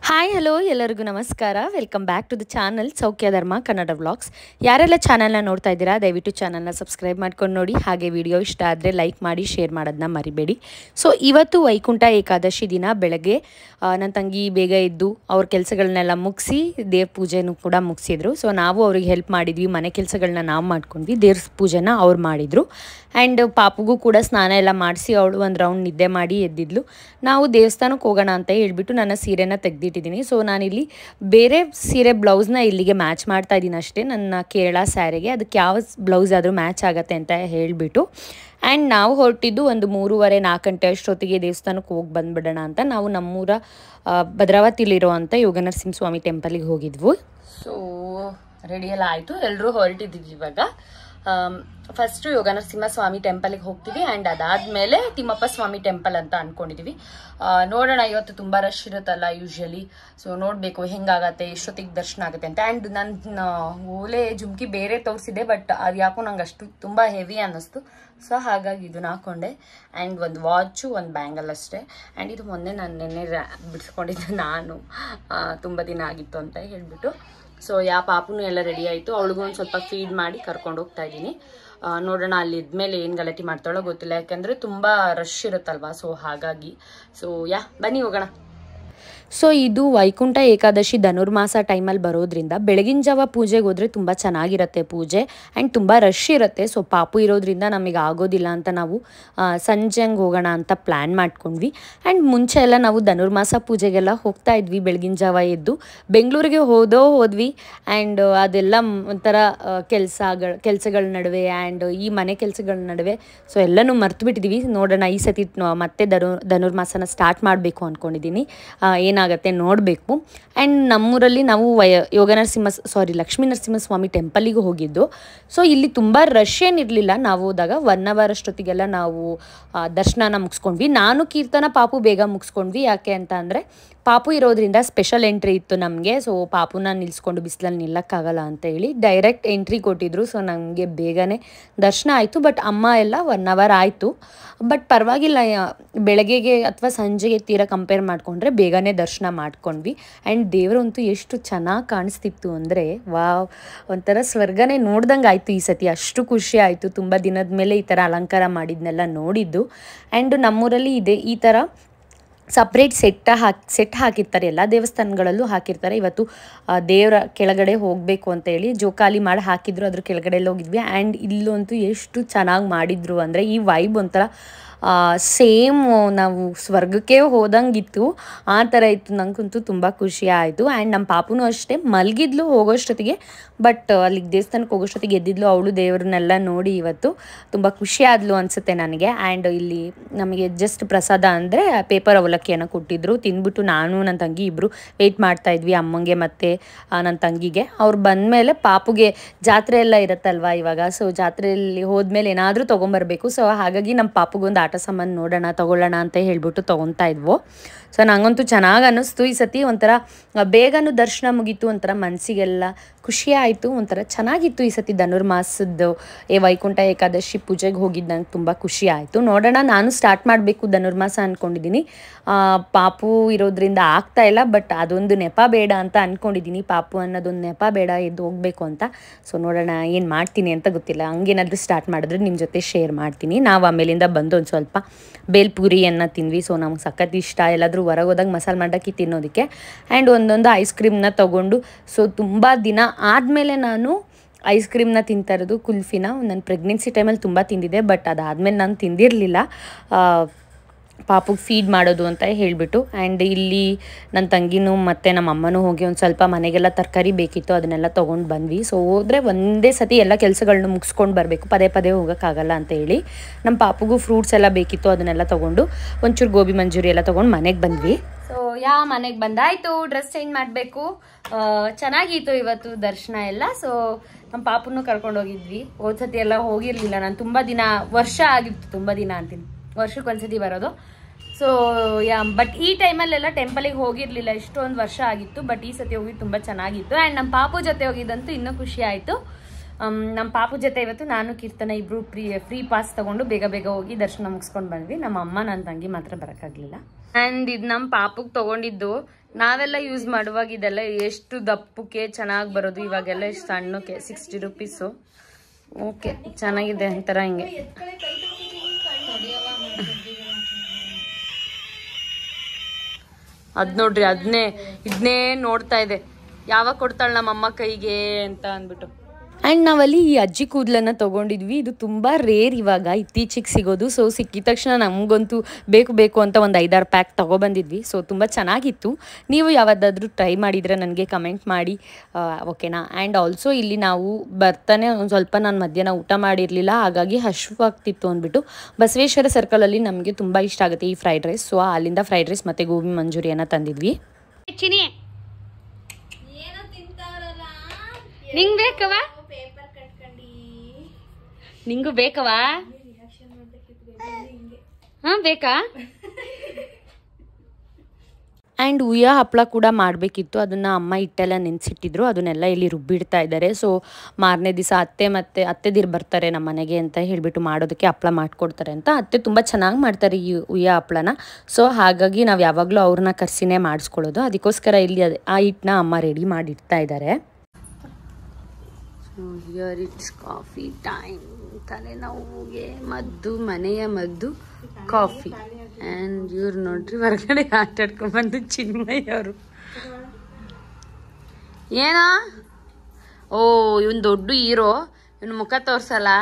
Hi hello ಎಲ್ಲರಿಗೂ ನಮಸ್ಕಾರ. Welcome back to the channel Saukhya Dharma Kannada vlogs. ಯಾರೆಲ್ಲ ಚಾನಲ್ನ ನೋಡ್ತಾ ಇದ್ದೀರಾ ದಯವಿಟ್ಟು ಚಾನಲ್ನ ಸಬ್ಸ್ಕ್ರೈಬ್ ಮಾಡ್ಕೊಂಡು ನೋಡಿ. ಹಾಗೆ ವಿಡಿಯೋ ಇಷ್ಟ ಆದರೆ ಲೈಕ್ ಮಾಡಿ ಶೇರ್ ಮಾಡೋದನ್ನ ಮರಿಬೇಡಿ. ಸೊ ಇವತ್ತು ವೈಕುಂಠ ಏಕಾದಶಿ ದಿನ ಬೆಳಗ್ಗೆ ನನ್ನ ತಂಗಿ ಬೇಗ ಎದ್ದು ಅವ್ರ ಕೆಲಸಗಳನ್ನೆಲ್ಲ ಮುಗಿಸಿ ದೇವ್ರ ಪೂಜೆನೂ ಕೂಡ ಮುಗಿಸಿದ್ರು. ಸೊ ನಾವು ಅವ್ರಿಗೆ ಹೆಲ್ಪ್ ಮಾಡಿದ್ವಿ, ಮನೆ ಕೆಲಸಗಳನ್ನ ನಾವು ಮಾಡ್ಕೊಂಡ್ವಿ, ದೇವ್ರ ಪೂಜೆನ ಅವ್ರು ಮಾಡಿದರು. ಆ್ಯಂಡ್ ಪಾಪುಗೂ ಕೂಡ ಸ್ನಾನ ಎಲ್ಲ ಮಾಡಿಸಿ ಅವಳು ಒಂದು ರೌಂಡ್ ನಿದ್ದೆ ಮಾಡಿ ಎದ್ದಿದ್ಲು. ನಾವು ದೇವಸ್ಥಾನಕ್ಕೆ ಹೋಗೋಣ ಅಂತ ಹೇಳ್ಬಿಟ್ಟು ನನ್ನ ಸೀರೆನ ತೆಗೆದಿಟ್ಟಿದ್ದೀನಿ. ಸೊ ನಾನಿಲ್ಲಿ ಬೇರೆ ಸೀರೆ ಬ್ಲೌಸ್ನ ಇಲ್ಲಿಗೆ ಮ್ಯಾಚ್ ಮಾಡ್ತಾ ಇದ್ದೀನಿ ಅಷ್ಟೇ, ನನ್ನ ಕೇರಳ ಸ್ಯಾರಿಗೆ ಅದಕ್ಕೆ ಯಾವ ಬ್ಲೌಸ್ ಆದರೂ ಮ್ಯಾಚ್ ಆಗುತ್ತೆ ಅಂತ ಹೇಳಿಬಿಟ್ಟು. ಆ್ಯಂಡ್ ನಾವು ಹೊರಟಿದ್ದು ಒಂದು 3:30-4 ಗಂಟೆ ಅಷ್ಟೊತ್ತಿಗೆ ದೇವಸ್ಥಾನಕ್ಕೆ ಹೋಗಿ ಬಂದುಬಿಡೋಣ ಅಂತ ನಾವು ನಮ್ಮೂರ ಭದ್ರಾವತಿಲಿರುವಂಥ ಯೋಗ ನರಸಿಂಹಸ್ವಾಮಿ ಟೆಂಪಲಿಗೆ ಹೋಗಿದ್ವು. ಸೊ ರೆಡಿಯೆಲ್ಲ ಆಯಿತು, ಎಲ್ಲರೂ ಹೊರಟಿದ್ದೀವಿ ಇವಾಗ. ಫಸ್ಟು ಯೋಗ ನರಸಿಂಹಸ್ವಾಮಿ ಟೆಂಪಲ್ಗೆ ಹೋಗ್ತೀವಿ ಆ್ಯಂಡ್ ಅದಾದಮೇಲೆ ತಿಮ್ಮಪ್ಪ ಸ್ವಾಮಿ ಟೆಂಪಲ್ ಅಂತ ಅಂದ್ಕೊಂಡಿದ್ದೀವಿ. ನೋಡೋಣ, ಇವತ್ತು ತುಂಬ ರಶ್ ಇರುತ್ತಲ್ಲ ಯೂಶ್ವಲಿ. ಸೊ ನೋಡಬೇಕು ಹೆಂಗಾಗತ್ತೆ, ಎಷ್ಟೊತ್ತಿಗೆ ದರ್ಶನ ಆಗುತ್ತೆ ಅಂತ. ಆ್ಯಂಡ್ ನನ್ನ ಓಲೆ ಜುಮ್ಕಿ ಬೇರೆ ತೋರಿಸಿದೆ, ಬಟ್ ಅದು ಯಾಕೋ ನಂಗೆ ಅಷ್ಟು ತುಂಬ ಹೆವಿ ಅನ್ನಿಸ್ತು. ಸೊ ಹಾಗಾಗಿ ಇದನ್ನ ಹಾಕ್ಕೊಂಡೆ. ಆ್ಯಂಡ್ ಒಂದು ವಾಚು, ಒಂದು ಬ್ಯಾಂಗಲ್ ಅಷ್ಟೇ. ಆ್ಯಂಡ್ ಇದು ಮೊನ್ನೆ ನಾನು ನೆನ್ನೆ ಬಿಡಿಸ್ಕೊಂಡಿದ್ದೆ ನಾನು, ತುಂಬ ದಿನ ಆಗಿತ್ತು ಅಂತ ಹೇಳಿಬಿಟ್ಟು. ಸೊ ಪಾಪುನು ಎಲ್ಲ ರೆಡಿ ಆಯಿತು, ಅವಳಿಗೂ ಒಂದು ಸ್ವಲ್ಪ ಫೀಡ್ ಮಾಡಿ ಕರ್ಕೊಂಡು ಹೋಗ್ತಾ ಇದ್ದೀನಿ. ನೋಡೋಣ ಅಲ್ಲಿ ಇದ್ಮೇಲೆ ಏನು ಗಲಾಟೆ ಮಾಡ್ತಾಳೋ ಗೊತ್ತಿಲ್ಲ, ಯಾಕೆಂದರೆ ತುಂಬ ರಶ್ ಇರುತ್ತಲ್ವಾ. ಸೊ ಹಾಗಾಗಿ ಬನ್ನಿ ಹೋಗೋಣ. ಸೊ ಇದು ವೈಕುಂಠ ಏಕಾದಶಿ ಧನುರ್ಮಾಸ ಟೈಮಲ್ಲಿ ಬರೋದ್ರಿಂದ ಬೆಳಗಿನ ಜಾವ ಪೂಜೆಗೆ ಹೋದರೆ ತುಂಬ ಚೆನ್ನಾಗಿರುತ್ತೆ ಪೂಜೆ. ಆ್ಯಂಡ್ ತುಂಬ ರಶ್ ಇರುತ್ತೆ. ಸೊ ಪಾಪು ಇರೋದ್ರಿಂದ ನಮಗೆ ಆಗೋದಿಲ್ಲ ಅಂತ ನಾವು ಸಂಜೆ ಹಂಗೆ ಹೋಗೋಣ ಅಂತ ಪ್ಲ್ಯಾನ್ ಮಾಡ್ಕೊಂಡ್ವಿ. ಆ್ಯಂಡ್ ಮುಂಚೆ ಎಲ್ಲ ನಾವು ಧನುರ್ಮಾಸ ಪೂಜೆಗೆಲ್ಲ ಹೋಗ್ತಾ ಇದ್ವಿ ಬೆಳಗಿನ ಜಾವ ಎದ್ದು. ಬೆಂಗಳೂರಿಗೆ ಹೋದ್ವಿ. ಆ್ಯಂಡ್ ಅದೆಲ್ಲ ಒಂಥರ ಕೆಲಸಗಳ ನಡುವೆ ಆ್ಯಂಡ್ ಈ ಮನೆ ಕೆಲಸಗಳ ನಡುವೆ ಸೊ ಎಲ್ಲನೂ ಮರ್ತು ಬಿಟ್ಟಿದ್ದೀವಿ. ನೋಡೋಣ ಈ ಸತಿ ಮತ್ತೆ ಧನುರ್ಮಾಸನ ಸ್ಟಾರ್ಟ್ ಮಾಡಬೇಕು ಅಂದ್ಕೊಂಡಿದ್ದೀನಿ, ಏನಾಗುತ್ತೆ ನೋಡಬೇಕು. ಆ್ಯಂಡ್ ನಮ್ಮೂರಲ್ಲಿ ನಾವು ಲಕ್ಷ್ಮೀ ನರಸಿಂಹಸ್ವಾಮಿ ಟೆಂಪಲಿಗೆ ಹೋಗಿದ್ದು. ಸೊ ಇಲ್ಲಿ ತುಂಬ ರಶ್ ಏನಿರಲಿಲ್ಲ. ನಾವು ಹೋದಾಗ 1 ಅವರ್ ಅಷ್ಟೊತ್ತಿಗೆಲ್ಲ ನಾವು ದರ್ಶನನ ಮುಗಿಸ್ಕೊಂಡ್ವಿ. ನಾನು ಕೀರ್ತನ ಪಾಪು ಬೇಗ ಮುಗಿಸ್ಕೊಂಡ್ವಿ. ಯಾಕೆ ಅಂತ ಅಂದರೆ ಪಾಪು ಇರೋದ್ರಿಂದ ಸ್ಪೆಷಲ್ ಎಂಟ್ರಿ ಇತ್ತು ನಮಗೆ. ಸೊ ಪಾಪುನ ನಿಲ್ಲಿಸ್ಕೊಂಡು ಬಿಸಿಲಲ್ಲಿ ನಿಲ್ಲಕ್ಕಾಗಲ್ಲ ಅಂತ ಹೇಳಿ ಡೈರೆಕ್ಟ್ ಎಂಟ್ರಿ ಕೊಟ್ಟಿದ್ರು. ಸೊ ನಮಗೆ ಬೇಗನೆ ದರ್ಶನ ಆಯಿತು. ಬಟ್ ಅಮ್ಮ ಎಲ್ಲ 1 ಅವರ್ ಆಯಿತು. ಬಟ್ ಪರವಾಗಿಲ್ಲ, ಬೆಳಗ್ಗೆಗೆ ಅಥವಾ ಸಂಜೆಗೆ ತೀರಾ ಕಂಪೇರ್ ಮಾಡಿಕೊಂಡ್ರೆ ಬೇಗನೆ ದರ್ಶನ ಮಾಡ್ಕೊಂಡ್ವಿ. ಆ್ಯಂಡ್ ದೇವರಂತೂ ಎಷ್ಟು ಚೆನ್ನಾಗಿ ಕಾಣಿಸ್ತಿತ್ತು ಅಂದರೆ ಒಂಥರ ಸ್ವರ್ಗನೇ ನೋಡ್ದಂಗೆ ಆಯಿತು ಈ ಸತಿ. ಅಷ್ಟು ಖುಷಿ ಆಯಿತು, ತುಂಬ ದಿನದ ಮೇಲೆ ಈ ಥರ ಅಲಂಕಾರ ಮಾಡಿದ್ನೆಲ್ಲ ನೋಡಿದ್ದು. ಆ್ಯಂಡ್ ನಮ್ಮೂರಲ್ಲಿ ಈ ಥರ ಸಪ್ರೇಟ್ ಸೆಟ್ ಹಾಕಿರ್ತಾರೆ, ಎಲ್ಲ ದೇವಸ್ಥಾನಗಳಲ್ಲೂ ಹಾಕಿರ್ತಾರೆ. ಇವತ್ತು ದೇವರ ಕೆಳಗಡೆ ಹೋಗಬೇಕು ಅಂತ ಹೇಳಿ ಜೋಕಾಲಿ ಮಾಡಿ ಹಾಕಿದ್ರು, ಅದ್ರ ಕೆಳಗಡೆ ಹೋಗಿದ್ವಿ. ಆ್ಯಂಡ್ ಇಲ್ಲಂತೂ ಎಷ್ಟು ಚೆನ್ನಾಗಿ ಮಾಡಿದ್ರು ಅಂದರೆ ಈ ವೈಬ್ ಒಂಥರ ಸೇಮ್ ನಾವು ಸ್ವರ್ಗಕ್ಕೆ ಹೋದಂಗಿತ್ತು, ಆ ಥರ ಇತ್ತು. ನಂಗಂತೂ ತುಂಬ ಖುಷಿ ಆಯಿತು. ಆ್ಯಂಡ್ ನಮ್ಮ ಪಾಪುನೂ ಅಷ್ಟೇ ಮಲಗಿದ್ಲು ಹೋಗೋಷ್ಟೊತ್ತಿಗೆ, ಬಟ್ ಅಲ್ಲಿಗೆ ದೇವಸ್ಥಾನಕ್ಕೆ ಹೋಗೋಷ್ಟೊತ್ತಿಗೆ ಎದ್ದಿದ್ಲು. ಅವಳು ದೇವ್ರನ್ನೆಲ್ಲ ನೋಡಿ ಇವತ್ತು ತುಂಬ ಖುಷಿ ಆದ್ಲು ಅನಿಸುತ್ತೆ ನನಗೆ. ಆ್ಯಂಡ್ ಇಲ್ಲಿ ನಮಗೆ ಜಸ್ಟ್ ಪ್ರಸಾದ ಅಂದರೆ ಪೇಪರ್ ಅವಲಕ್ಕಿಯನ್ನು ಕೊಟ್ಟಿದ್ದರು. ತಿಂದ್ಬಿಟ್ಟು ನಾನು ನನ್ನ ತಂಗಿ ಇಬ್ಬರು ವೆಯ್ಟ್ ಮಾಡ್ತಾಯಿದ್ವಿ, ಅಮ್ಮಂಗೆ ಮತ್ತು ನನ್ನ ತಂಗಿಗೆ. ಅವ್ರು ಬಂದಮೇಲೆ ಪಾಪುಗೆ ಜಾತ್ರೆ ಎಲ್ಲ ಇರುತ್ತಲ್ವ ಇವಾಗ. ಸೊ ಜಾತ್ರೆಯಲ್ಲಿ ಹೋದ್ಮೇಲೆ ಏನಾದರೂ ತೊಗೊಂಬರ್ಬೇಕು. ಸೊ ಹಾಗಾಗಿ ನಮ್ಮ ಪಾಪುಗೊಂದು ಆಟ ಸಾಮಾನು ತಗೊಳ್ಳೋಣ ಅಂತ ಹೇಳ್ಬಿಟ್ಟು ತೊಗೊತಾ ಇದ್ವು. ಸೊ ನಂಗಂತೂ ಚೆನ್ನಾಗಿ ಅನ್ನಿಸ್ತು ಈ ಸತಿ. ಒಂಥರ ಬೇಗನೂ ದರ್ಶನ ಮುಗೀತು, ಒಂಥರ ಮನಸ್ಸಿಗೆಲ್ಲ ಖುಷಿ ಆಯಿತು, ಒಂಥರ ಚೆನ್ನಾಗಿತ್ತು ಈ ಸತಿ. ಧನುರ್ಮಾಸದ್ದು ವೈಕುಂಠ ಏಕಾದಶಿ ಪೂಜೆಗೆ ಹೋಗಿದ್ದು ನಂಗೆ ತುಂಬ ಖುಷಿ ಆಯಿತು. ನೋಡೋಣ, ನಾನು ಸ್ಟಾರ್ಟ್ ಮಾಡಬೇಕು ಧನುರ್ಮಾಸ ಅಂದ್ಕೊಂಡಿದ್ದೀನಿ. ಪಾಪು ಇರೋದ್ರಿಂದ ಆಗ್ತಾ ಇಲ್ಲ, ಬಟ್ ಅದೊಂದು ನೆಪ ಬೇಡ ಅಂತ ಅಂದ್ಕೊಂಡಿದ್ದೀನಿ. ಪಾಪು ಅನ್ನೋದೊಂದು ನೆಪ ಬೇಡ, ಎದ್ದು ಹೋಗಬೇಕು ಅಂತ. ಸೊ ನೋಡೋಣ ಏನು ಮಾಡ್ತೀನಿ ಅಂತ ಗೊತ್ತಿಲ್ಲ. ಹಂಗೇನಾದರೂ ಸ್ಟಾರ್ಟ್ ಮಾಡಿದ್ರೆ ನಿಮ್ಮ ಜೊತೆ ಶೇರ್ ಮಾಡ್ತೀನಿ. ನಾವು ಆಮೇಲಿಂದ ಬಂದು ಒಂದು ಸ್ವಲ್ಪ ಬೇಲ್ಪುರಿಯನ್ನು ತಿಂದ್ವಿ. ಸೊ ನಮ್ಗೆ ಸಖತ್ ಇಷ್ಟ ಎಲ್ಲಾದರೂ ಹೊರಗೆ ಹೋದಾಗ ಮಸಾಲೆ ಮಾಡಕ್ಕೆ ತಿನ್ನೋದಕ್ಕೆ. ಆ್ಯಂಡ್ ಒಂದೊಂದು ಐಸ್ ಕ್ರೀಮ್ನ ತೊಗೊಂಡು, ಸೊ ತುಂಬ ದಿನ ಆದಮೇಲೆ ನಾನು ಐಸ್ ಕ್ರೀಮ್ನ ತಿಂತಾ ಇರೋದು, ಕುಲ್ಫಿನ. ನನ್ನ ಪ್ರೆಗ್ನೆನ್ಸಿ ಟೈಮಲ್ಲಿ ತುಂಬ ತಿಂದಿದ್ದೆ, ಬಟ್ ಅದಾದಮೇಲೆ ನಾನು ತಿಂದಿರಲಿಲ್ಲ, ಪಾಪುಗೆ ಫೀಡ್ ಮಾಡೋದು ಅಂತ ಹೇಳಿಬಿಟ್ಟು. ಆ್ಯಂಡ್ ಇಲ್ಲಿ ನನ್ನ ತಂಗಿನೂ ಮತ್ತು ನಮ್ಮ ಅಮ್ಮನೂ ಹೋಗಿ ಒಂದು ಸ್ವಲ್ಪ ಮನೆಗೆಲ್ಲ ತರಕಾರಿ ಬೇಕಿತ್ತು, ಅದನ್ನೆಲ್ಲ ತೊಗೊಂಡು ಬಂದ್ವಿ. ಸೊ ಹೋದರೆ ಒಂದೇ ಸತಿ ಎಲ್ಲ ಕೆಲಸಗಳನ್ನ ಮುಗಿಸ್ಕೊಂಡು ಬರಬೇಕು, ಪದೇ ಪದೇ ಹೋಗೋಕ್ಕಾಗಲ್ಲ ಅಂತ ಹೇಳಿ ನಮ್ಮ ಪಾಪುಗೂ ಫ್ರೂಟ್ಸ್ ಎಲ್ಲ ಬೇಕಿತ್ತು, ಅದನ್ನೆಲ್ಲ ತೊಗೊಂಡು ಒಂಚೂರು ಗೋಬಿ ಮಂಚೂರಿ ಎಲ್ಲ ತೊಗೊಂಡು ಮನೆಗೆ ಬಂದ್ವಿ. ಸೊ ಮನೆಗೆ ಬಂದಾಯಿತು, ಡ್ರೆಸ್ ಚೇಂಜ್ ಮಾಡಬೇಕು. ಚೆನ್ನಾಗಿತ್ತು ಇವತ್ತು ದರ್ಶನ ಎಲ್ಲ. ಸೊ ನಮ್ಮ ಪಾಪುನೂ ಕರ್ಕೊಂಡು ಹೋಗಿದ್ವಿ. ಹೋದ ಸತಿ ಎಲ್ಲ ಹೋಗಿರಲಿಲ್ಲ ನಾನು, ತುಂಬ ದಿನ, ವರ್ಷ ಆಗಿತ್ತು, ತುಂಬ ದಿನ ಅಂತೀನಿ, ವರ್ಷಕ್ಕೆ ಒಂದ್ಸತಿ ಬರೋದು. ಸೊ ಬಟ್ ಈ ಟೈಮಲ್ಲೆಲ್ಲ ಟೆಂಪಲಿಗೆ ಹೋಗಿರಲಿಲ್ಲ, ಇಷ್ಟೊಂದು ವರ್ಷ ಆಗಿತ್ತು. ಬಟ್ ಈ ಸತಿ ಹೋಗಿ ತುಂಬ ಚೆನ್ನಾಗಿತ್ತು. ಆ್ಯಂಡ್ ನಮ್ಮ ಪಾಪು ಜೊತೆ ಹೋಗಿದ್ದಂತೂ ಇನ್ನೂ ಖುಷಿ ಆಯಿತು. ನಮ್ಮ ಪಾಪು ಜೊತೆ ಇವತ್ತು ನಾನು ಕೀರ್ತನ ಇಬ್ಬರು ಫ್ರೀ ಪಾಸ್ ತೊಗೊಂಡು ಬೇಗ ಬೇಗ ಹೋಗಿ ದರ್ಶನ ಮುಗಿಸ್ಕೊಂಡು ಬಂದ್ವಿ. ನಮ್ಮ ಅಮ್ಮ ನನ್ನ ತಂಗಿ ಮಾತ್ರ ಬರೋಕ್ಕಾಗಲಿಲ್ಲ. ಆ್ಯಂಡ್ ಇದು ನಮ್ಮ ಪಾಪುಗೆ ತೊಗೊಂಡಿದ್ದು ನಾವೆಲ್ಲ ಯೂಸ್ ಮಾಡುವಾಗ ಇದೆಲ್ಲ ಎಷ್ಟು ದಪ್ಪಕ್ಕೆ ಚೆನ್ನಾಗಿ ಬರೋದು, ಇವಾಗೆಲ್ಲ ಎಷ್ಟು ಸಣ್ಣಕ್ಕೆ 60 ರೂಪೀಸು. ಓಕೆ, ಚೆನ್ನಾಗಿದೆ ಒಂಥರ ಹಿಂಗೆ. ಅದ್ ನೋಡ್ರಿ, ಇದನ್ನೇ ನೋಡ್ತಾ ಇದೆ, ಯಾವಾಗ ಕೊಡ್ತಾಳೆ ನಮ್ಮಮ್ಮ ಕೈಗೆ ಅಂತ ಅಂದ್ಬಿಟ್ಟು. ಆ್ಯಂಡ್ ನಾವಲ್ಲಿ ಈ ಅಜ್ಜಿ ಕೂದಲನ್ನು ತೊಗೊಂಡಿದ್ವಿ. ಇದು ತುಂಬ ರೇರ್ ಇವಾಗ ಇತ್ತೀಚೆಗೆ ಸಿಗೋದು. ಸೊ ಸಿಕ್ಕಿದ ತಕ್ಷಣ ನಮಗಂತೂ ಬೇಕು ಅಂತ ಒಂದು 5-6 ಪ್ಯಾಕ್ ತೊಗೊಬಂದಿದ್ವಿ. ಸೊ ತುಂಬ ಚೆನ್ನಾಗಿತ್ತು. ನೀವು ಯಾವ್ದಾದ್ರೂ ಟ್ರೈ ಮಾಡಿದರೆ ನನಗೆ ಕಮೆಂಟ್ ಮಾಡಿ, ಓಕೆನಾ. ಆ್ಯಂಡ್ ಆಲ್ಸೋ ಇಲ್ಲಿ ನಾವು ಬರ್ತಾನೆ ಒಂದು ಸ್ವಲ್ಪ ನಾನು ಮಧ್ಯಾಹ್ನ ಊಟ ಮಾಡಿರಲಿಲ್ಲ, ಹಾಗಾಗಿ ಹಶ್ವಾಗ್ತಿತ್ತು ಅಂದ್ಬಿಟ್ಟು ಬಸವೇಶ್ವರ ಸರ್ಕಲಲ್ಲಿ ನಮಗೆ ತುಂಬ ಇಷ್ಟ ಆಗುತ್ತೆ ಈ ಫ್ರೈಡ್ ರೈಸ್. ಸೊ ಅಲ್ಲಿಂದ ಫ್ರೈಡ್ ರೈಸ್ ಮತ್ತು ಗೋಬಿ ಮಂಚೂರಿಯನ್ನು ತಂದಿದ್ವಿ. ನಿಂಗೆ ಬೇಕವ? ನಿಂಗೂ ಬೇಕವಾ? ಬೇಕಾ? ಆ್ಯಂಡ್ ಉಯ್ಯ ಹಪ್ಪಳ ಕೂಡ ಮಾಡಬೇಕಿತ್ತು. ಅದನ್ನು ಅಮ್ಮ ಹಿಟ್ಟೆಲ್ಲ ನೆನೆಸಿಟ್ಟಿದ್ರು, ಅದನ್ನೆಲ್ಲ ಇಲ್ಲಿ ರುಬ್ಬಿಡ್ತಾ ಇದ್ದಾರೆ. ಸೊ ಮಾರನೇ ದಿವಸ ಅತ್ತೆದಿರು ಬರ್ತಾರೆ ನಮ್ಮ ಮನೆಗೆ ಅಂತ ಹೇಳಿಬಿಟ್ಟು ಮಾಡೋದಕ್ಕೆ ಹಪ್ಪಳ ಮಾಡಿಕೊಡ್ತಾರೆ ಅಂತ. ಅತ್ತೆ ತುಂಬ ಚೆನ್ನಾಗಿ ಮಾಡ್ತಾರೆ ಈ ಉಯ್ಯ ಹಪ್ಪಳನ. ಸೊ ಹಾಗಾಗಿ ನಾವು ಯಾವಾಗಲೂ ಅವ್ರನ್ನ ಕರ್ಸಿನೇ ಮಾಡಿಸ್ಕೊಳ್ಳೋದು. ಅದಕ್ಕೋಸ್ಕರ ಇಲ್ಲಿ ಆ ಹಿಟ್ಟನ್ನ ಅಮ್ಮ ರೆಡಿ ಮಾಡಿಡ್ತಾ ಇದ್ದಾರೆ. Here it's coffee time. ತಲೆನೋವಿಗೆ ಮದ್ದು, ಮನೆಯ ಮದ್ದು ಕಾಫಿ. ಆ್ಯಂಡ್ ಇವ್ರು ನೋಡ್ರಿ ಹೊರಗಡೆ ಆಟಾಡ್ಕೊಂಡ್ಬಂದು ಚಿನ್ಮಯ್ ಅವರು. ಏನೋ ಇವನ್ ದೊಡ್ಡ ಹೀರೋ, ಇವನ್ ಮುಖ ತೋರ್ಸಲ್ಲ.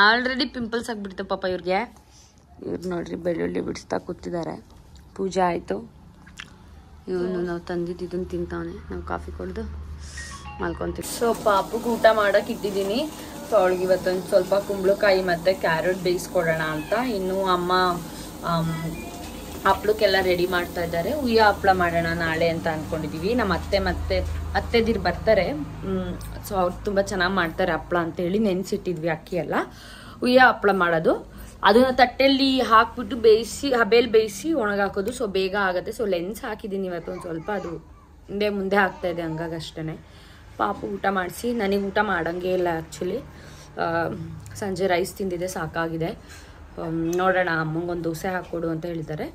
ಆಲ್ರೆಡಿ ಪಿಂಪಲ್ಸ್ ಆಗಿಬಿಡ್ತು ಪಾಪ ಇವ್ರಿಗೆ. ಇವ್ರು ನೋಡ್ರಿ ಬೆಳ್ಳುಳ್ಳಿ ಬಿಡಿಸ್ತಾ ಕೂತಿದ್ದಾರೆ. ಪೂಜೆ ಆಯಿತು. ಇವನು ನಾವು ತಂದಿದ್ದು ಇದನ್ನು ತಿಂತಾವನೆ. ನಾವು ಕಾಫಿ ಕುಡ್ದು ಮಲ್ಕೊಂತೀವಿ. ಸೊ ಪಾಪಗೆ ಊಟ ಮಾಡೋಕೆ ಇಟ್ಟಿದ್ದೀನಿ. ಸೊ ಅವಳಿಗೆ ಇವತ್ತೊಂದು ಸ್ವಲ್ಪ ಕುಂಬಳಕಾಯಿ ಮತ್ತು ಕ್ಯಾರೆಟ್ ಬೇಯಿಸ್ಕೊಡೋಣ ಅಂತ. ಇನ್ನು ಅಮ್ಮ ಹಪ್ಳಕ್ಕೆಲ್ಲ ರೆಡಿ ಮಾಡ್ತಾ ಇದ್ದಾರೆ. ಉಯ್ಯ ಹಪ್ಪಳ ಮಾಡೋಣ ನಾಳೆ ಅಂತ ಅಂದ್ಕೊಂಡಿದ್ದೀವಿ. ನಮ್ಮ ಅತ್ತೆದಿರು ಬರ್ತಾರೆ. ಸೊ ಅವ್ರು ತುಂಬ ಚೆನ್ನಾಗಿ ಮಾಡ್ತಾರೆ ಹಪ್ಪಳ ಅಂತೇಳಿ ನೆನೆಸಿಟ್ಟಿದ್ವಿ ಅಕ್ಕಿ ಎಲ್ಲ. ಉಯ್ಯ ಹಪ್ಪಳ ಮಾಡೋದು, ಅದನ್ನು ತಟ್ಟೆಯಲ್ಲಿ ಹಾಕ್ಬಿಟ್ಟು ಹಬೇಲಿ ಬೇಯಿಸಿ ಒಣಗಾಕೋದು. ಸೊ ಬೇಗ ಆಗುತ್ತೆ. ಸೊ ಲೆನ್ಸ್ ಹಾಕಿದ್ದೀನಿ ಇವತ್ತು ಒಂದು ಸ್ವಲ್ಪ, ಅದು ಹಿಂದೆ ಮುಂದೆ ಆಗ್ತಾ ಇದೆ ಹಂಗಾಗಷ್ಟೇ. ಪಾಪು ಊಟ ಮಾಡಿಸಿ, ನನಗೆ ಊಟ ಮಾಡೋಂಗೇ ಇಲ್ಲ ಆ್ಯಕ್ಚುಲಿ. ಸಂಜೆ ರೈಸ್ ತಿಂದಿದೆ, ಸಾಕಾಗಿದೆ. ನೋಡೋಣ, ಅಮ್ಮಂಗೊಂದು ದೋಸೆ ಹಾಕ್ಕೊಡು ಅಂತ ಹೇಳಿದ್ದಾರೆ.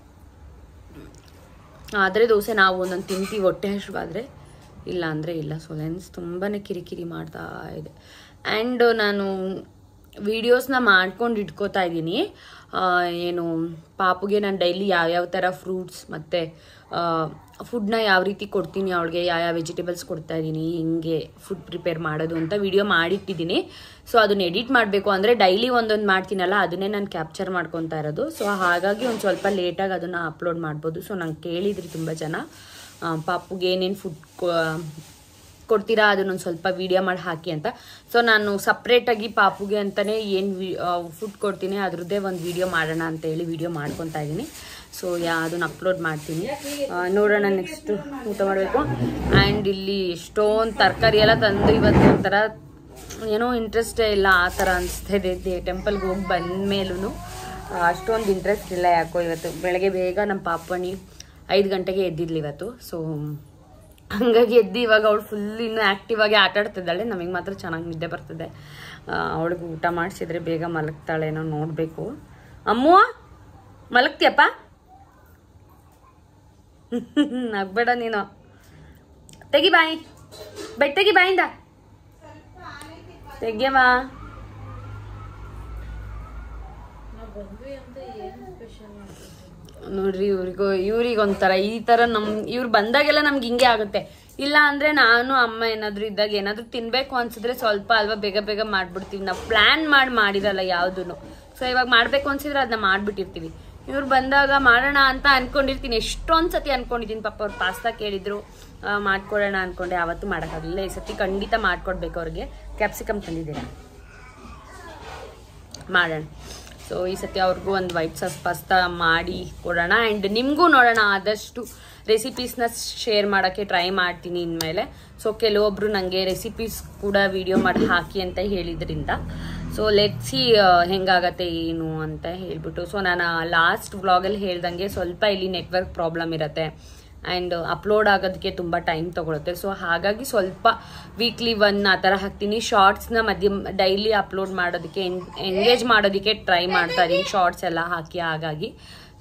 ಆದರೆ ದೋಸೆ ನಾವು ಒಂದೊಂದು ತಿಂತೀವಿ ಹೊಟ್ಟೆ ಹಸಿವಾದರೆ, ಇಲ್ಲ ಅಂದರೆ ಇಲ್ಲ. ಸೊ ಲೆನ್ಸ್ ತುಂಬಾ ಕಿರಿಕಿರಿ ಮಾಡ್ತಾ ಇದೆ. ಆ್ಯಂಡ್ ನಾನು ವೀಡಿಯೋಸ್ನ ಮಾಡ್ಕೊಂಡು ಇಟ್ಕೋತಾ ಇದ್ದೀನಿ. ಏನು ಪಾಪುಗೆ ನಾನು ಡೈಲಿ ಯಾವ್ಯಾವ ಥರ ಫ್ರೂಟ್ಸ್ ಮತ್ತು ಫುಡ್ನ ಯಾವ ರೀತಿ ಕೊಡ್ತೀನಿ, ಅವಳಿಗೆ ಯಾವ ವೆಜಿಟೇಬಲ್ಸ್ ಕೊಡ್ತಾ ಇದ್ದೀನಿ, ಹಿಂಗೆ ಫುಡ್ ಪ್ರಿಪೇರ್ ಮಾಡೋದು ಅಂತ ವಿಡಿಯೋ ಮಾಡಿಟ್ಟಿದ್ದೀನಿ. ಸೊ ಅದನ್ನ ಎಡಿಟ್ ಮಾಡಬೇಕು ಅಂದರೆ ಡೈಲಿ ಒಂದೊಂದು ಮಾಡ್ತೀನಲ್ಲ, ಅದನ್ನೇ ನಾನು ಕ್ಯಾಪ್ಚರ್ ಮಾಡ್ಕೊತಾ ಇರೋದು. ಸೊ ಹಾಗಾಗಿ ಒಂದು ಸ್ವಲ್ಪ ಲೇಟಾಗಿ ಅದನ್ನು ಅಪ್ಲೋಡ್ ಮಾಡ್ಬೋದು. ಸೊ ನಂಗೆ ಕೇಳಿದ್ರಿ ತುಂಬ ಜನ, ಪಾಪುಗೆ ಏನೇನು ಫುಡ್ ಕೊಡ್ತೀರಾ ಅದನ್ನೊಂದು ಸ್ವಲ್ಪ ವಿಡಿಯೋ ಮಾಡಿ ಹಾಕಿ ಅಂತ. ಸೊ ನಾನು ಸಪ್ರೇಟಾಗಿ ಪಾಪುಗೆ ಅಂತಲೇ ಏನು ಫುಡ್ ಕೊಡ್ತೀನಿ ಅದರದ್ದೇ ಒಂದು ವಿಡಿಯೋ ಮಾಡೋಣ ಅಂತೇಳಿ ವಿಡಿಯೋ ಮಾಡ್ಕೊತಾ ಇದ್ದೀನಿ. ಸೊ ಅದನ್ನು ಅಪ್ಲೋಡ್ ಮಾಡ್ತೀನಿ. ನೋಡೋಣ, ನೆಕ್ಸ್ಟು ಊಟ ಮಾಡಬೇಕು. ಆ್ಯಂಡ್ ಇಲ್ಲಿ ಎಷ್ಟೊಂದು ತರಕಾರಿ ಎಲ್ಲ ತಂದು ಇವತ್ತು ಒಂಥರ ಏನೋ ಇಂಟ್ರೆಸ್ಟೇ ಇಲ್ಲ ಆ ಥರ ಅನಿಸ್ತಾ ಇದೆ. ಟೆಂಪಲ್ಗೆ ಹೋಗಿ ಬಂದ ಮೇಲೂ ಅಷ್ಟೊಂದು ಇಂಟ್ರೆಸ್ಟ್ ಇಲ್ಲ ಯಾಕೋ. ಇವತ್ತು ಬೆಳಗ್ಗೆ ಬೇಗ ನಮ್ಮ ಪಾಪಣಿ 5 ಗಂಟೆಗೆ ಎದ್ದಿದ್ಲಿ ಇವತ್ತು. ಸೊ ಹಂಗಾಗಿ ಎದ್ದು ಇವಾಗ ಅವಳು ಫುಲ್ ಇನ್ನೂ ಆ್ಯಕ್ಟಿವ್ ಆಗಿ ಆಟಾಡ್ತಿದ್ದಾಳೆ. ನಮಗೆ ಮಾತ್ರ ಚೆನ್ನಾಗಿ ನಿದ್ದೆ ಬರ್ತದೆ. ಅವಳಿಗೆ ಊಟ ಮಾಡಿಸಿದ್ರೆ ಬೇಗ ಮಲಗ್ತಾಳೇನೋ ನೋಡಬೇಕು. ಅಮ್ಮು ಮಲಗ್ತೀಯಪ್ಪ? ನಗ್ಬೇಡ ನೀನು. ತೆಗಿ ಬಾಯಿ, ಬೆಡ್ ತೆಗಿ ಬಾಯಿಂದ ತೆಗ್ಯವಾ. ನೋಡ್ರಿ ಇವ್ರಿಗೊಂಥರ ಈ ಥರ ಇವ್ರು ಬಂದಾಗೆಲ್ಲ ನಮ್ಗೆ ಹಿಂಗೆ ಆಗುತ್ತೆ. ಇಲ್ಲ ಅಂದರೆ ನಾನು ಅಮ್ಮ ಏನಾದರೂ ಇದ್ದಾಗ ಏನಾದರೂ ತಿನ್ನಬೇಕು ಅನ್ಸಿದ್ರೆ ಸ್ವಲ್ಪ ಅಲ್ವಾ ಬೇಗ ಬೇಗ ಮಾಡಿಬಿಡ್ತೀವಿ. ನಾವು ಪ್ಲ್ಯಾನ್ ಮಾಡಿರಲ್ಲ ಯಾವುದೂ. ಸೊ ಇವಾಗ ಮಾಡಬೇಕು ಅನ್ಸಿದ್ರೆ ಅದನ್ನ ಮಾಡಿಬಿಟ್ಟಿರ್ತೀವಿ. ಇವ್ರು ಬಂದಾಗ ಮಾಡೋಣ ಅಂತ ಅನ್ಕೊಂಡಿರ್ತೀನಿ. ಎಷ್ಟೊಂದು ಸತಿ ಅನ್ಕೊಂಡಿದ್ದೀನಿ. ಪಾಪ ಅವ್ರು ಪಾಸ್ತಾ ಕೇಳಿದ್ರು, ಮಾಡ್ಕೊಡೋಣ ಅನ್ಕೊಂಡೆ. ಯಾವತ್ತೂ ಮಾಡೋಕ್ಕಾಗಲಿಲ್ಲ. ಈ ಸತಿ ಖಂಡಿತ ಮಾಡ್ಕೊಡ್ಬೇಕು ಅವ್ರಿಗೆ. ಕ್ಯಾಪ್ಸಿಕಮ್ ತಂದಿದ್ದೀರಾ, ಮಾಡೋಣ. ಸೊ ಈ ಸತಿ ಅವ್ರಿಗೂ ಒಂದು ವೈಟ್ ಸಾಸ್ ಪಾಸ್ತಾ ಮಾಡಿ ಕೊಡೋಣ. ಆ್ಯಂಡ್ ನಿಮಗೂ ನೋಡೋಣ, ಆದಷ್ಟು ರೆಸಿಪೀಸ್ನ ಶೇರ್ ಮಾಡೋಕ್ಕೆ ಟ್ರೈ ಮಾಡ್ತೀನಿ ಇನ್ಮೇಲೆ. ಸೊ ಕೆಲವೊಬ್ರು ನನಗೆ ರೆಸಿಪೀಸ್ ಕೂಡ ವಿಡಿಯೋ ಮಾಡಿ ಹಾಕಿ ಅಂತ ಹೇಳಿದ್ರಿಂದ ಸೊ ಲೆಟ್ಸಿ ಹೆಂಗಾಗತ್ತೆ ಏನು ಅಂತ ಹೇಳ್ಬಿಟ್ಟು. ಸೊ ನಾನು ಲಾಸ್ಟ್ ವ್ಲಾಗಲ್ಲಿ ಹೇಳ್ದಂಗೆ ಸ್ವಲ್ಪ ಇಲ್ಲಿ ನೆಟ್ವರ್ಕ್ ಪ್ರಾಬ್ಲಮ್ ಇರುತ್ತೆ ಆ್ಯಂಡ್ ಅಪ್ಲೋಡ್ ಆಗೋದಕ್ಕೆ ತುಂಬ ಟೈಮ್ ತೊಗೊಳುತ್ತೆ. ಸೊ ಹಾಗಾಗಿ ಸ್ವಲ್ಪ ವೀಕ್ಲಿ 1 ಆ ಥರ ಹಾಕ್ತೀನಿ. ಶಾರ್ಟ್ಸ್ನ ಡೈಲಿ ಅಪ್ಲೋಡ್ ಮಾಡೋದಕ್ಕೆ ಎಂಗೇಜ್ ಮಾಡೋದಕ್ಕೆ ಟ್ರೈ ಮಾಡ್ತಾ ಇದ್ದೀನಿ, ಶಾರ್ಟ್ಸ್ ಎಲ್ಲ ಹಾಕಿ. ಹಾಗಾಗಿ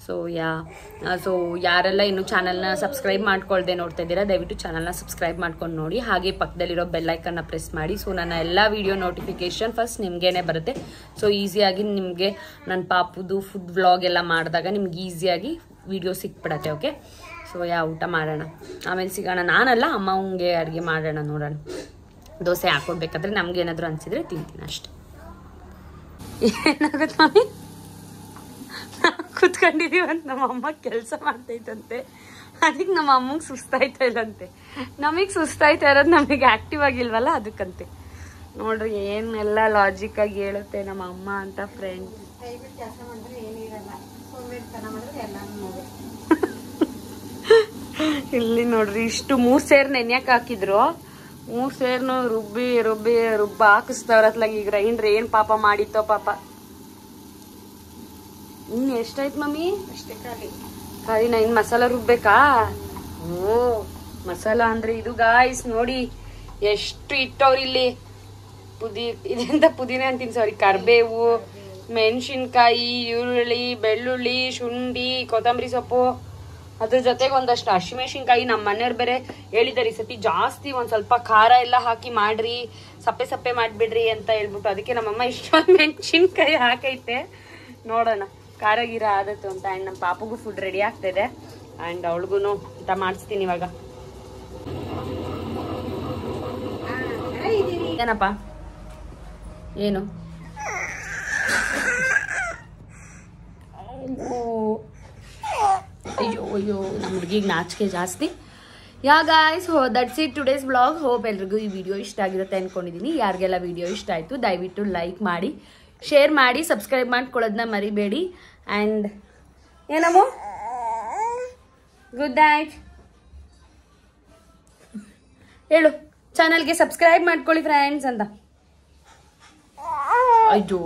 ಸೊ ಯಾರೆಲ್ಲ ಇನ್ನೂ ಚಾನಲ್ನ ಸಬ್ಸ್ಕ್ರೈಬ್ ಮಾಡ್ಕೊಳ್ದೆ ನೋಡ್ತಾ ಇದ್ದೀರಾ ದಯವಿಟ್ಟು ಚಾನಲ್ನ ಸಬ್ಸ್ಕ್ರೈಬ್ ಮಾಡ್ಕೊಂಡು ನೋಡಿ. ಹಾಗೆ ಪಕ್ಕದಲ್ಲಿರೋ ಬೆಲ್ಲೈಕನ್ನ ಪ್ರೆಸ್ ಮಾಡಿ. ಸೊ ನನ್ನ ಎಲ್ಲ ವಿಡಿಯೋ ನೋಟಿಫಿಕೇಶನ್ ಫಸ್ಟ್ ನಿಮಗೇನೆ ಬರುತ್ತೆ. ಸೊ ಈಸಿಯಾಗಿ ನಿಮಗೆ ನನ್ನ ಪಾಪುದು ಫುಡ್ ವ್ಲಾಗ್ ಎಲ್ಲ ಮಾಡಿದಾಗ ನಿಮ್ಗೆ ಈಸಿಯಾಗಿ ವಿಡಿಯೋ ಸಿಕ್ಬಿಡತ್ತೆ. ಓಕೆ, ಸೊ ಊಟ ಮಾಡೋಣ, ಆಮೇಲೆ ಸಿಗೋಣ. ನಾನಲ್ಲ ಅಮ್ಮಂಗೆ ಅಡುಗೆ ಮಾಡೋಣ, ನೋಡೋಣ. ದೋಸೆ ಹಾಕೊಡ್ಬೇಕಾದ್ರೆ ನಮ್ಗೇನಾದರೂ ಅನಿಸಿದ್ರೆ ತಿಂತೀನಿ ಅಷ್ಟೆ. ಏನಾಗುತ್ತೆ ಮಮ್ಮಿ, ಕೂತ್ಕೊಂಡಿದೀವಂತ ನಮ್ಮ ಅಮ್ಮ ಕೆಲಸ ಮಾಡ್ತೈತಂತೆ. ಅದಕ್ಕೆ ನಮ್ಮ ಅಮ್ಮಂಗೆ ಸುಸ್ತಾಯ್ತಾ ಇಲ್ಲಂತೆ. ನಮಗೆ ಸುಸ್ತಾಯ್ತಾ ಇರೋದು ನಮಗೆ ಆಕ್ಟಿವ್ ಆಗಿಲ್ವಲ್ಲ ಅದಕ್ಕಂತೆ. ನೋಡ್ರಿ ಏನೆಲ್ಲ ಲಾಜಿಕ್ ಆಗಿ ಹೇಳುತ್ತೆ ನಮ್ಮ ಅಮ್ಮ ಅಂತ ಫ್ರೆಂಡ್. ಇಲ್ಲಿ ನೋಡ್ರಿ ಇಷ್ಟು 3 ಸೇರ್ ನೆನ್ಯಾಕ ಹಾಕಿದ್ರು. 3 ಸೇರ್ನು ರುಬ್ಬಿ ರುಬ್ಬಿ ಹಾಕಿಸ್ತವ್ರತ್ಲಾಗ. ಈಗ ಗ್ರೈಂಡ್ರ್ ಏನ್ ಪಾಪ ಮಾಡಿತ್ತೋ ಪಾಪ. ಇನ್ನು ಎಷ್ಟಾಯ್ತು ಮಮ್ಮಿ? ಅಷ್ಟೇ ಖಾಲಿನ. ಇನ್ನು ಮಸಾಲ ರುಬ್ಬೇಕಾ? ಓ ಮಸಾಲ ಅಂದ್ರೆ ಇದು ಗಾಯ್ಸ್ ನೋಡಿ ಎಷ್ಟು ಇಟ್ಟವ್ರಿ ಇಲ್ಲಿ. ಇದೆಂತ ಪುದೀನ ಅಂತೀನಿ, ಸಾರಿ, ಕರ್ಬೇವು, ಮೆಣಸಿನ್ಕಾಯಿ, ಈರುಳ್ಳಿ, ಬೆಳ್ಳುಳ್ಳಿ, ಶುಂಠಿ, ಕೊತ್ತಂಬರಿ ಸೊಪ್ಪು, ಅದ್ರ ಜೊತೆಗೆ ಒಂದಷ್ಟು ಹಸಿಮೆಣಸಿನ್ಕಾಯಿ. ನಮ್ಮ ಮನೆಯವ್ರು ಬೇರೆ ಹೇಳಿದಾರೆ ಈ ಸತಿ ಜಾಸ್ತಿ ಒಂದ್ ಸ್ವಲ್ಪ ಖಾರ ಎಲ್ಲ ಹಾಕಿ ಮಾಡ್ರಿ, ಸಪ್ಪೆ ಸಪ್ಪೆ ಮಾಡ್ಬಿಡ್ರಿ ಅಂತ ಹೇಳ್ಬಿಟ್ಟು. ಅದಕ್ಕೆ ನಮ್ಮಮ್ಮ ಇಷ್ಟೊಂದು ಮೆಣಸಿನ್ಕಾಯಿ ಹಾಕೈತೆ. ನೋಡೋಣ ಖಾರ ಗೀರ ಆದತ್ತು ಅಂತ. ಆ್ಯಂಡ್ ನಮ್ಮ ಪಾಪಗೂ ಫುಡ್ ರೆಡಿ ಆಗ್ತಾಯಿದೆ. ಆ್ಯಂಡ್ ಅವಳಿಗೂ ಊಟ ಮಾಡಿಸ್ತೀನಿ ಇವಾಗ. ಏನಪ್ಪ ಏನು? ಅಯ್ಯೋ ಅಯ್ಯೋ, ನಮ್ಮ ಹುಡುಗಿಗೆ ನಾಚಿಕೆ ಜಾಸ್ತಿ. Guys, that's it today's blog. Hope ಎಲ್ರಿಗೂ ಈ ವಿಡಿಯೋ ಇಷ್ಟ ಆಗಿರುತ್ತೆ ಅಂದ್ಕೊಂಡಿದ್ದೀನಿ. ಯಾರಿಗೆಲ್ಲ ವಿಡಿಯೋ ಇಷ್ಟ ಆಯಿತು ದಯವಿಟ್ಟು ಲೈಕ್ ಮಾಡಿ, ಶೇರ್ ಮಾಡಿ, ಸಬ್ಸ್ಕ್ರೈಬ್ ಮಾಡ್ಕೊಳ್ಳೋದನ್ನ ಮರಿಬೇಡಿ. ಆ್ಯಂಡ್ ಏನಮ್ಮ ಗುಡ್ ನೈಟ್ ಹೇಳು. ಚಾನಲ್ಗೆ ಸಬ್ಸ್ಕ್ರೈಬ್ ಮಾಡ್ಕೊಳ್ಳಿ ಫ್ರೆಂಡ್ಸ್ ಅಂತ. ಅಯ್ಯೋ